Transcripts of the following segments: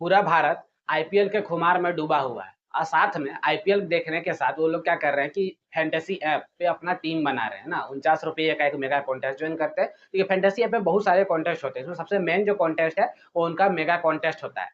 पूरा भारत आईपीएल के खुमार में डूबा हुआ है और साथ में आईपीएल देखने के साथ वो लोग क्या कर रहे हैं कि फैंटेसी ऐप पे अपना टीम बना रहे हैं ना। 49 रुपये का एक मेगा कॉन्टेस्ट ज्वाइन करते हैं। तो ये फैंटेसी ऐप पे बहुत सारे कॉन्टेस्ट होते हैं, इसमें सबसे मेन जो कॉन्टेस्ट है वो उनका मेगा कॉन्टेस्ट होता है।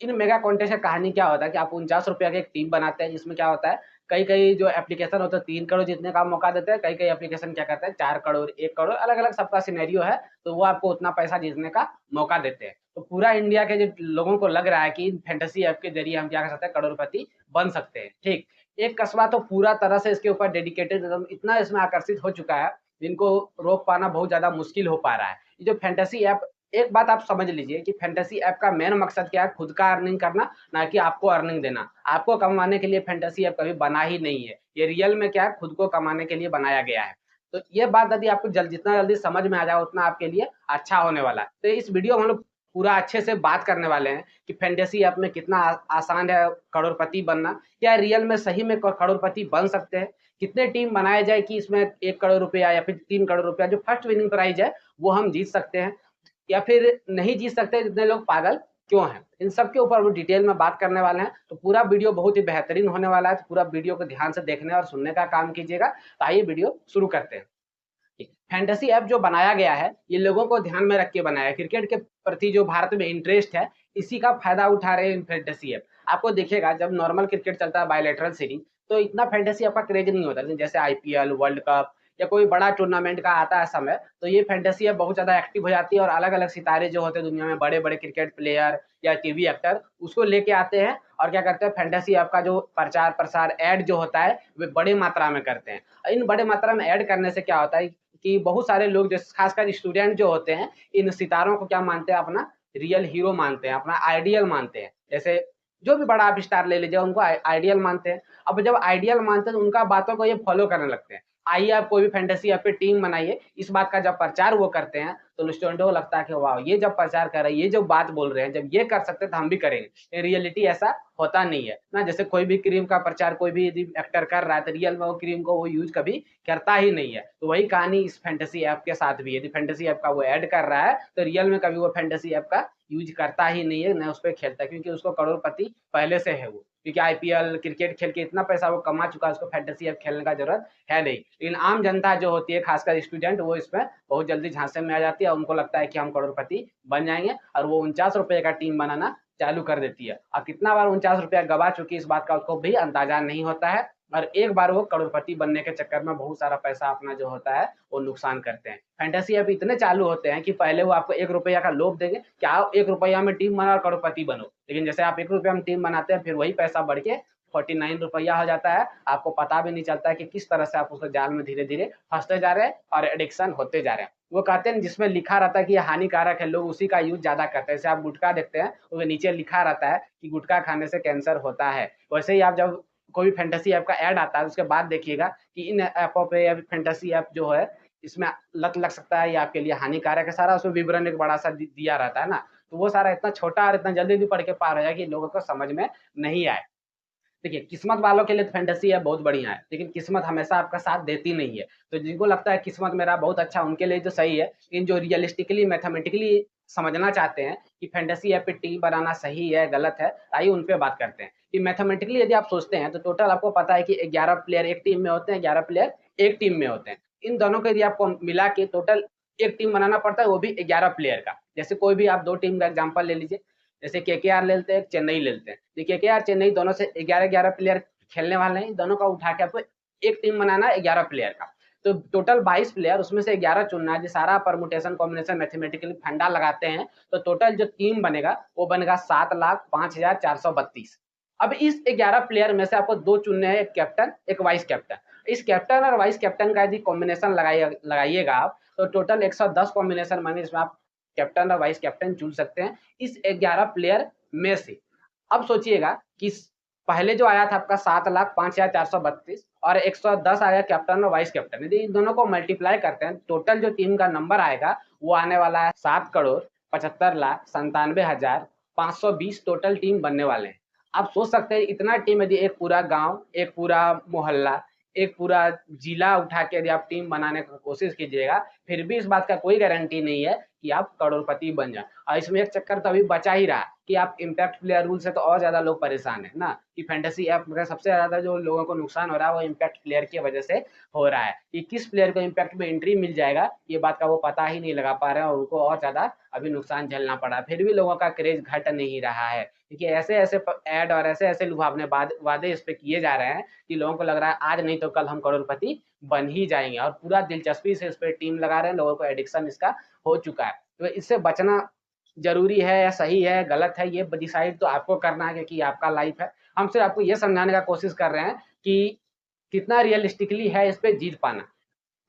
इन मेगा कॉन्टेस्ट की कहानी क्या होता है कि आप 49 रुपये की एक टीम बनाते हैं, जिसमें क्या होता है कई कई जो एप्लीकेशन होते हैं 3 करोड़ जीतने का मौका देते हैं, कई कई एप्लीकेशन क्या करते हैं 4 करोड़ 1 करोड़, अलग अलग सबका सिनेरियो है। तो वो आपको उतना पैसा जीतने का मौका देते हैं। तो पूरा इंडिया के जो लोगों को लग रहा है कि फैंटेसी ऐप के जरिए हम क्या कर सकते हैं, करोड़पति बन सकते हैं। ठीक, एक कस्बा तो पूरा तरह से इसके ऊपर डेडिकेटेड, एकदम इतना इसमें आकर्षित हो चुका है, जिनको रोक पाना बहुत ज्यादा मुश्किल हो पा रहा है। ये जो फैंटेसी ऐप, एक बात आप समझ लीजिए कि फैंटेसी ऐप का मेन मकसद क्या है, खुद का अर्निंग करना, ना कि आपको अर्निंग देना। आपको कमाने के लिए फैंटेसी ऐप कभी बना ही नहीं है। ये रियल में क्या है, खुद को कमाने के लिए बनाया गया है। तो ये बात यदि आपको जितना जल्दी समझ में आ जाए उतना आपके लिए अच्छा होने वाला है। तो इस वीडियो में हम लोग पूरा अच्छे से बात करने वाले हैं कि फैंटेसी ऐप में कितना आसान है करोड़पति बनना, क्या रियल में सही में करोड़पति बन सकते हैं, कितने टीम बनाए जाए कि इसमें 1 करोड़ रुपया या फिर 3 करोड़ रुपया जो फर्स्ट विनिंग प्राइज है वो हम जीत सकते हैं, या फिर नहीं जीत सकते, जितने लोग पागल क्यों हैं। इन सब के ऊपर हम डिटेल में बात करने वाले हैं। तो पूरा वीडियो बहुत ही बेहतरीन होने वाला है, तो पूरा वीडियो को ध्यान से देखने और सुनने का काम कीजिएगा। तो आइए वीडियो शुरू करते हैं। फैंटेसी ऐप जो बनाया गया है ये लोगों को ध्यान में रख के बनाया है। क्रिकेट के प्रति जो भारत में इंटरेस्ट है इसी का फायदा उठा रहे हैं फैंटेसी ऐप। आपको देखिएगा जब नॉर्मल क्रिकेट चलता है बायलैटरल सीरीज, तो इतना फैंटेसी ऐप का क्रेज नहीं होता। लेकिन जैसे आईपीएल, वर्ल्ड कप या कोई बड़ा टूर्नामेंट का आता है समय, तो ये फैंटेसी ऐप बहुत ज्यादा एक्टिव हो जाती है और अलग अलग सितारे जो होते हैं दुनिया में, बड़े बड़े क्रिकेट प्लेयर या टीवी एक्टर, उसको लेके आते हैं और क्या करते हैं, फैंटेसी ऐप का जो प्रचार प्रसार ऐड जो होता है वे बड़े मात्रा में करते हैं। इन बड़े मात्रा में ऐड करने से क्या होता है कि बहुत सारे लोग जो खासकर स्टूडेंट जो होते हैं, इन सितारों को क्या मानते हैं, अपना रियल हीरो मानते हैं, अपना आइडियल मानते हैं। जैसे जो भी बड़ा आप स्टार ले लीजिए, उनको आइडियल मानते हैं। अब जब आइडियल मानते हैं तो उनका बातों को ये फॉलो करने लगते हैं। आइए आप कोई भी फैंटेसी ऐप पे टीम बनाइए, इस बात का जब प्रचार वो करते हैं तो स्टूडेंटों को लगता है कि वाह, ये जब प्रचार कर रहे हैं, ये जो बात बोल रहे हैं, जब ये कर सकते हैं तो हम भी करेंगे। रियलिटी ऐसा होता नहीं है ना। जैसे कोई भी क्रीम का प्रचार कोई भी यदि एक्टर कर रहा है तो रियल में वो क्रीम को वो यूज कभी करता ही नहीं है। तो वही कहानी इस फैंटेसी ऐप के साथ भी है। यदि फैंटेसी ऐप का वो ऐड कर रहा है तो रियल में कभी वो फैंटेसी ऐप का यूज करता ही नहीं है, न उस पर खेलता है, क्योंकि उसको करोड़पति पहले से है वो। क्योंकि आईपीएल क्रिकेट खेल के इतना पैसा वो कमा चुका है, उसको फैंटेसी ऐप खेलने का जरूरत है नहीं। लेकिन आम जनता जो होती है, खासकर स्टूडेंट, वो इसमें बहुत जल्दी झांसे में आ जाती है और उनको लगता है कि हम करोड़पति बन जाएंगे, और वो 49 रुपये का टीम बनाना चालू कर देती है। और कितना बार 49 रुपया गवा चुकी इस बात का उसको भी अंदाजा नहीं होता है। और एक बार वो करोड़पति बनने के चक्कर में बहुत सारा पैसा अपना जो होता है वो नुकसान करते हैं। फैंटेसी ऐप इतने चालू होते हैं कि पहले वो आपको 1 रुपया का लोभ देंगे कि आओ 1 रुपया में टीम बना और करोड़पति बनो। लेकिन जैसे आप 1 रुपया में टीम बनाते हैं, फिर वही पैसा बढ़ के 49 रुपया हो जाता है। आपको पता भी नहीं चलता है कि किस तरह से आप उस जाल में धीरे धीरे फंसते जा रहे हैं और एडिक्शन होते जा रहे हैं। वो कहते हैं जिसमें लिखा रहता है कि ये हानिकारक है, लोग उसी का यूज ज्यादा करते हैं। जैसे आप गुटखा देखते हैं, उसके नीचे लिखा रहता है कि गुटखा खाने से कैंसर होता है। वैसे ही आप जब कोई भी फैंटेसी ऐप का ऐड आता है उसके बाद देखिएगा कि इन ऐपों पे या फैंटेसी ऐप जो है इसमें लत लग सकता है, ये आपके लिए हानिकारक है। सारा उसमें विवरण एक बड़ा सा दिया रहता है ना। तो वो सारा इतना छोटा और इतना जल्दी भी पढ़ के पार हो जाए कि लोगों को समझ में नहीं आए। देखिए, किस्मत वालों के लिए तो फैंटेसी है बहुत बढ़िया है, लेकिन किस्मत हमेशा आपका साथ देती नहीं है। तो जिनको लगता है किस्मत मेरा बहुत अच्छा, उनके लिए तो सही है। लेकिन जो रियलिस्टिकली मैथमेटिकली समझना चाहते हैं कि फैंटेसी ऐप पे टीम बनाना सही है गलत है, आइए उन पे बात करते हैं कि मैथमेटिकली यदि आप सोचते हैं तो टोटल आपको पता है कि 11 प्लेयर एक टीम में होते हैं, 11 प्लेयर एक टीम में होते हैं। इन दोनों को यदि आपको मिला के टोटल एक टीम बनाना पड़ता है, वो भी 11 प्लेयर का। जैसे कोई भी आप 2 टीम का एग्जांपल ले लीजिए, जैसे केकेआर ले लेते हैं, चेन्नई ले लेते हैं। तो केकेआर चेन्नई दोनों से 11-11 प्लेयर खेलने वाले हैं। दोनों का उठा के आपको एक टीम बनाना है 11 प्लेयर का। तो टोटल 22 प्लेयर, उसमें से 11 चुनना है। जो सारा परमुटेशन कॉम्बिनेशन मैथमेटिकली फंडा लगाते हैं तो टोटल जो टीम बनेगा वो बनेगा 7,05,432। अब इस 11 प्लेयर में से आपको 2 चुनने हैं, एक कैप्टन एक वाइस कैप्टन। इस कैप्टन और वाइस कैप्टन का यदि कॉम्बिनेशन लगाइएगा आप, तो टोटल 110 कॉम्बिनेशन बने, जिसमें आप कैप्टन और वाइस कैप्टन चुन सकते हैं इस 11 प्लेयर में से। अब सोचिएगा कि पहले जो आया था आपका 7,05,432 और 110 आया कैप्टन और वाइस कैप्टन। यदि इन दोनों को मल्टीप्लाई करते हैं, टोटल जो टीम का नंबर आएगा वो आने वाला है 7,75,97,520 टोटल टीम बनने वाले हैं। आप सोच सकते हैं इतना टीम, यदि एक पूरा गांव, एक पूरा मोहल्ला, एक पूरा जिला उठा के यदि आप टीम बनाने की कोशिश कीजिएगा, फिर भी इस बात का कोई गारंटी नहीं है कि आप करोड़पति बन जाएँ। और इसमें एक चक्कर तो अभी बचा ही रहा है कि आप इम्पैक्ट प्लेयर रूल से तो और ज़्यादा लोग परेशान हैं ना, कि फैंटेसी ऐप में सबसे ज़्यादा जो लोगों को नुकसान हो रहा है वो इम्पैक्ट प्लेयर की वजह से हो रहा है, कि किस प्लेयर को इम्पैक्ट में एंट्री मिल जाएगा, ये बात का वो पता ही नहीं लगा पा रहे हैं और उनको और ज़्यादा अभी नुकसान झेलना पड़ा। फिर भी लोगों का क्रेज़ घट नहीं रहा है, क्योंकि ऐसे-ऐसे प ऐड और ऐसे-ऐसे लुभावने वादे इस पे किए जा रहे हैं कि लोगों को लग रहा है आज नहीं तो कल हम करोड़पति बन ही जाएँगे, और पूरा दिलचस्पी से इस पे टीम लगा रहे हैं, लोगों को एडिक्शन इसका हो चुका है। तो इससे बचना ज़रूरी है या सही है, गलत है, ये डिसाइड तो आपको करना है, क्योंकि आपका लाइफ़ है। हम सिर्फ़ आपको ये समझाने का कोशिश कर रहे हैं कि कितना रियलिस्टिकली है इस पे जीत पाना।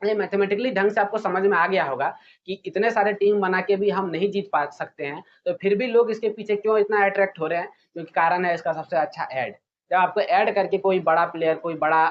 ये मैथमेटिकली ढंग से आपको समझ में आ गया होगा कि इतने सारे टीम बना के भी हम नहीं जीत पा सकते हैं, तो फिर भी लोग इसके पीछे क्यों इतना अट्रैक्ट हो रहे हैं? क्योंकि कारण है इसका सबसे अच्छा ऐड। जब आपको ऐड करके कोई बड़ा प्लेयर, कोई बड़ा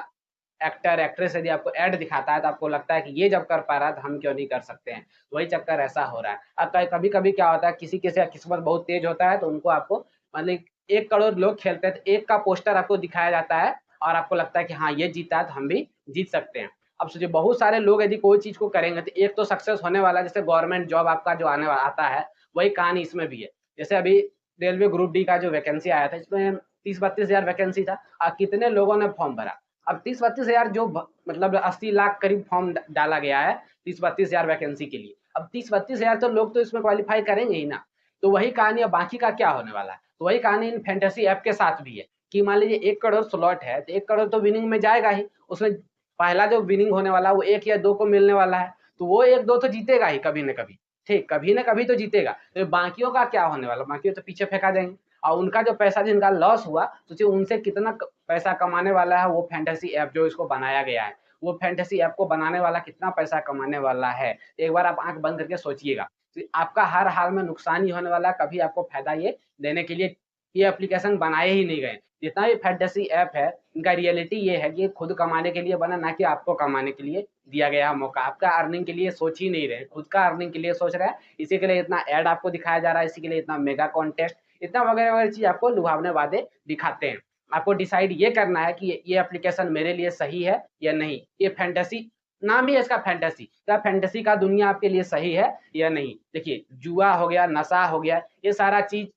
एक्टर, एक्ट्रेस यदि आपको ऐड दिखाता है, तो आपको लगता है कि ये जब कर पा रहा है, तो हम क्यों नहीं कर सकते हैं? वही चक्कर ऐसा हो रहा है। अब क कभी-कभी क्या होता है, किसी-किसी का किस्मत बहुत तेज़ होता है, तो उनको आपको मतलब 1 करोड़ लोग खेलते हैं, तो 1 का पोस्टर आपको दिखाया जाता है और आपको लगता है कि हाँ, ये जीता है, तो हम भी जीत सकते हैं। अब सोचिए बहुत सारे लोग यदि कोई चीज़ को करेंगे, तो एक तो सक्सेस होने वाला है, जैसे गवर्नमेंट जॉब आपका जो आने वाला आता है, वही कहानी इसमें भी है। जैसे अभी रेलवे ग्रुप डी का जो वैकेंसी आया था, इसमें 30-32 हज़ार वैकेंसी था, कितने लोगों ने फॉर्म भरा। अब 30-32 हज़ार जो मतलब 80 लाख करीब फॉर्म डाला गया है 30-32 हज़ार वैकेंसी के लिए। अब 30-32 हज़ार तो लोग तो इसमें क्वालीफाई करेंगे ही ना। तो वही कहानी अब बाकी का क्या होने वाला है? तो वही कहानी इन फैंटेसी ऐप के साथ भी है कि मान लीजिए 1 करोड़ स्लॉट है, तो 1 करोड़ तो विनिंग में जाएगा ही। उसमें पहला जो विनिंग होने वाला है वो 1 या 2 को मिलने वाला है। तो वो 1-2 तो जीतेगा ही कभी न कभी, ठीक? कभी न कभी तो जीतेगा। तो बाकियों का क्या होने वाला है? बाकी तो पीछे फेंका जाएँगे। और उनका जो पैसा जिनका लॉस हुआ, सोचिए उनसे कितना क पैसा कमाने वाला है वो फैंटेसी ऐप जो इसको बनाया गया है। वो फैंटेसी ऐप को बनाने वाला कितना पैसा कमाने वाला है। एक बार आप आँख बंद करके सोचिएगा। कि आपका हर हाल में नुकसान ही होने वाला है, कभी आपको फ़ायदा ये देने के लिए ये एप्लीकेशन बनाए ही नहीं गए। जितना भी फैंटेसी ऐप है, इनका रियलिटी ये है कि ये खुद कमाने के लिए बना, ना कि आपको कमाने के लिए दिया गया मौका। आपका अर्निंग के लिए सोच ही नहीं रहे, खुद का अर्निंग के लिए सोच रहे हैं। इसी के लिए इतना ऐड आपको दिखाया जा रहा है, इसी के लिए इतना मेगा कॉन्टेस्ट, इतना वगैरह-वगैरह चीज़ आपको लुभावने वादे दिखाते हैं। आपको डिसाइड ये करना है कि ये एप्लीकेशन मेरे लिए सही है या नहीं। ये फैंटेसी, नाम ही है इसका फैंटेसी। क्या फैंटेसी का दुनिया आपके लिए सही है या नहीं? देखिए, जुआ हो गया, नशा हो गया, ये सारा चीज़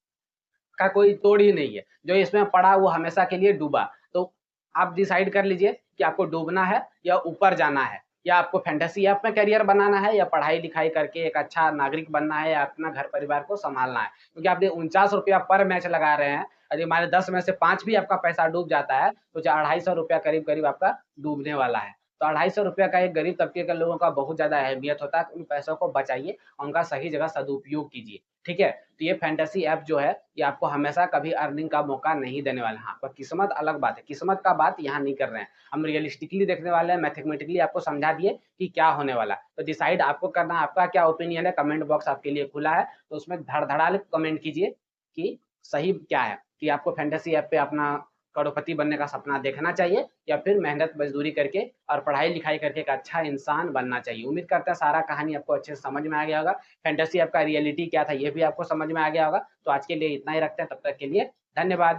का कोई तोड़ ही नहीं है। जो इसमें पड़ा वो हमेशा के लिए डूबा। तो आप डिसाइड कर लीजिए कि आपको डूबना है या ऊपर जाना है, या आपको फैंटेसी ऐप में करियर बनाना है, या पढ़ाई-लिखाई करके एक अच्छा नागरिक बनना है, या अपना घर-परिवार को सँभालना है। क्योंकि आप ये ₹49 पर मैच लगा रहे हैं, यदि मान लें 10 में से 5 भी आपका पैसा डूब जाता है, तो ₹250 करीब-करीब आपका डूबने वाला है। तो ₹250 का एक गरीब तबके के लोगों का बहुत ज़्यादा अहमियत होता है। उन पैसों को बचाइए और उनका सही जगह सदुपयोग कीजिए। ठीक है? तो ये फैंटेसी ऐप जो है, ये आपको हमेशा कभी अर्निंग का मौका नहीं देने वाला है। हाँ, पर किस्मत अलग बात है, किस्मत का बात यहाँ नहीं कर रहे हैं। हम रियलिस्टिकली देखने वाले हैं, मैथमेटिकली आपको समझा दिए कि क्या होने वाला है। तो डिसाइड आपको करना है, आपका क्या ओपिनियन है, कमेंट बॉक्स आपके लिए खुला है। तो उसमें धड़-धड़ाल कमेंट कीजिए कि सही क्या है, कि आपको फैंटेसी ऐप पे अपना करोड़पति बनने का सपना देखना चाहिए, या फिर मेहनत मज़दूरी करके और पढ़ाई-लिखाई करके एक अच्छा इंसान बनना चाहिए। उम्मीद करते हैं सारा कहानी आपको अच्छे से समझ में आ गया होगा। फैंटेसी ऐप का रियलिटी क्या था, ये भी आपको समझ में आ गया होगा। तो आज के लिए इतना ही रखते हैं, तब तक के लिए धन्यवाद।